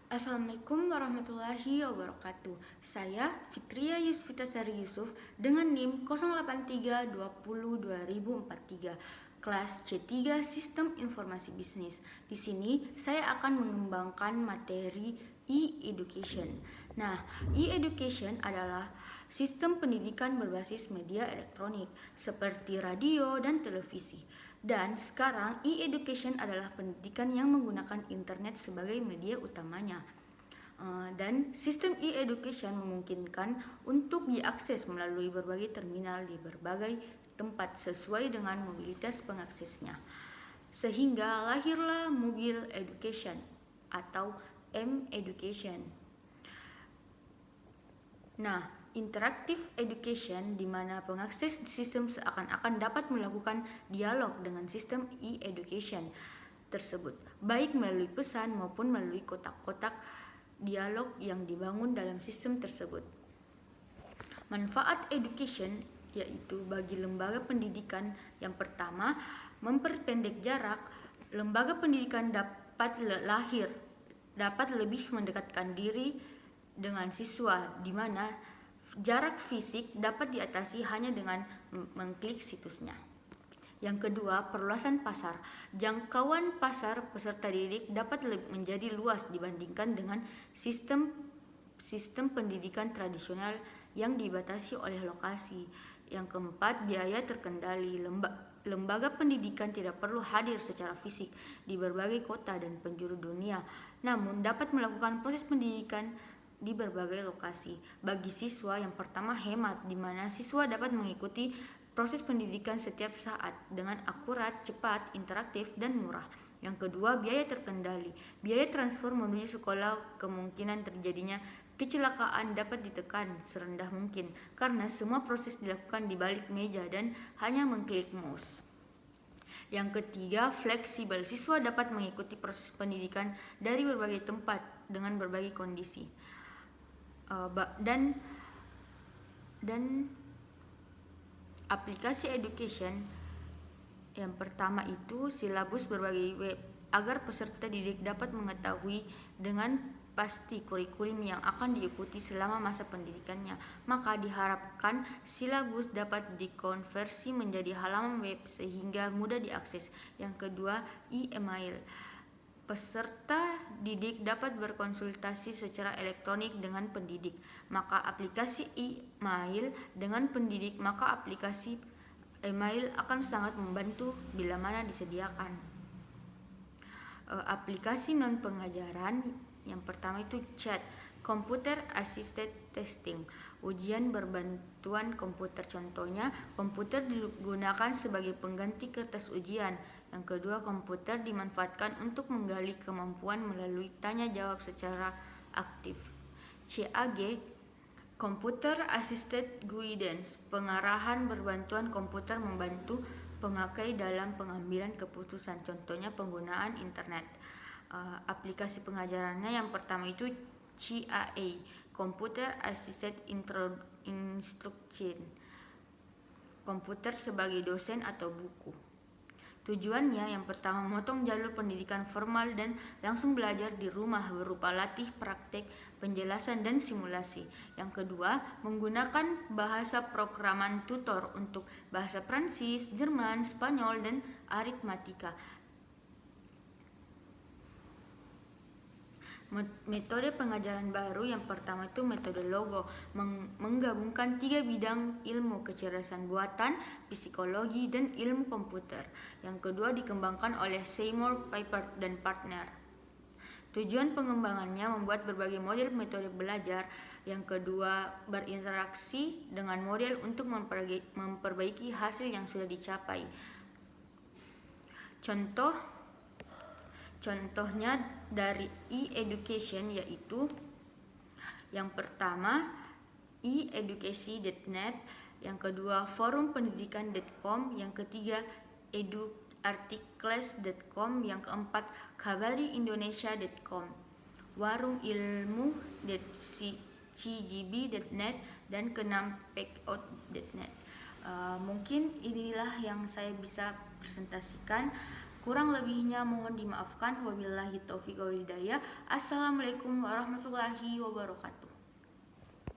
Assalamualaikum warahmatullahi wabarakatuh. Saya Fitria Yusfitasari Yusuf dengan NIM 083202043 kelas C3 Sistem Informasi Bisnis. Di sini saya akan mengembangkan materi e-education. Nah, e-education adalah sistem pendidikan berbasis media elektronik seperti radio dan televisi. Dan sekarang e-education adalah pendidikan yang menggunakan internet sebagai media utamanya. Dan sistem e-education memungkinkan untuk diakses melalui berbagai terminal di berbagai tempat sesuai dengan mobilitas pengaksesnya. Sehingga lahirlah mobile education atau M-education. Nah, interactive education di mana pengakses sistem seakan-akan dapat melakukan dialog dengan sistem e-education tersebut, baik melalui pesan maupun melalui kotak-kotak dialog yang dibangun dalam sistem tersebut. Manfaat education yaitu bagi lembaga pendidikan yang pertama, memperpendek jarak. Lembaga pendidikan dapat lebih mendekatkan diri dengan siswa, di mana jarak fisik dapat diatasi hanya dengan mengklik situsnya. Yang kedua, perluasan pasar. Jangkauan pasar peserta didik dapat menjadi luas dibandingkan dengan sistem pendidikan tradisional yang dibatasi oleh lokasi. Yang keempat, biaya terkendali. Lembaga pendidikan tidak perlu hadir secara fisik di berbagai kota dan penjuru dunia, namun dapat melakukan proses pendidikan di berbagai lokasi. Bagi siswa, yang pertama hemat, di mana siswa dapat mengikuti proses pendidikan setiap saat dengan akurat, cepat, interaktif, dan murah. Yang kedua, biaya terkendali. Biaya transfer menuju sekolah kemungkinan terjadinya kecelakaan dapat ditekan serendah mungkin karena semua proses dilakukan di balik meja dan hanya mengklik mouse. Yang ketiga, fleksibel. Siswa dapat mengikuti proses pendidikan dari berbagai tempat dengan berbagai kondisi. Dan aplikasi education yang pertama itu silabus berbagai web agar peserta didik dapat mengetahui dengan pasti kurikulum yang akan diikuti selama masa pendidikannya. Maka diharapkan silabus dapat dikonversi menjadi halaman web sehingga mudah diakses. Yang kedua, e-mail. Peserta didik dapat berkonsultasi secara elektronik dengan pendidik. Maka aplikasi e-mail dengan pendidik, maka aplikasi email akan sangat membantu bila mana disediakan. Aplikasi non pengajaran yang pertama itu chat, computer assisted testing, ujian berbantuan komputer. Contohnya, komputer digunakan sebagai pengganti kertas ujian. Yang kedua, komputer dimanfaatkan untuk menggali kemampuan melalui tanya jawab secara aktif. CAG, computer assisted guidance, pengarahan berbantuan komputer membantu pemakai dalam pengambilan keputusan. Contohnya penggunaan internet. Aplikasi pengajarannya yang pertama itu CAA, Computer Assisted Instruction, komputer sebagai dosen atau buku. Tujuannya yang pertama, memotong jalur pendidikan formal dan langsung belajar di rumah berupa latih, praktek, penjelasan, dan simulasi. Yang kedua, menggunakan bahasa programan tutor untuk bahasa Prancis, Jerman, Spanyol, dan aritmatika. Metode pengajaran baru yang pertama itu metode Logo, menggabungkan 3 bidang ilmu: kecerdasan buatan, psikologi, dan ilmu komputer. Yang kedua dikembangkan oleh Seymour Papert dan partner. Tujuan pengembangannya membuat berbagai model metode belajar. Yang kedua, berinteraksi dengan model untuk memperbaiki hasil yang sudah dicapai. Contohnya dari e-education yaitu yang pertama e-education.net, yang kedua forumpendidikan.com, yang ketiga eduarticles.com, yang keempat kabariindonesia.com, warungilmu.cgb.net, dan keenam packout.net. Mungkin inilah yang saya bisa presentasikan. Kurang lebihnya mohon dimaafkan. Wabillahi taufiq wal hidayah. Assalamualaikum warahmatullahi wabarakatuh.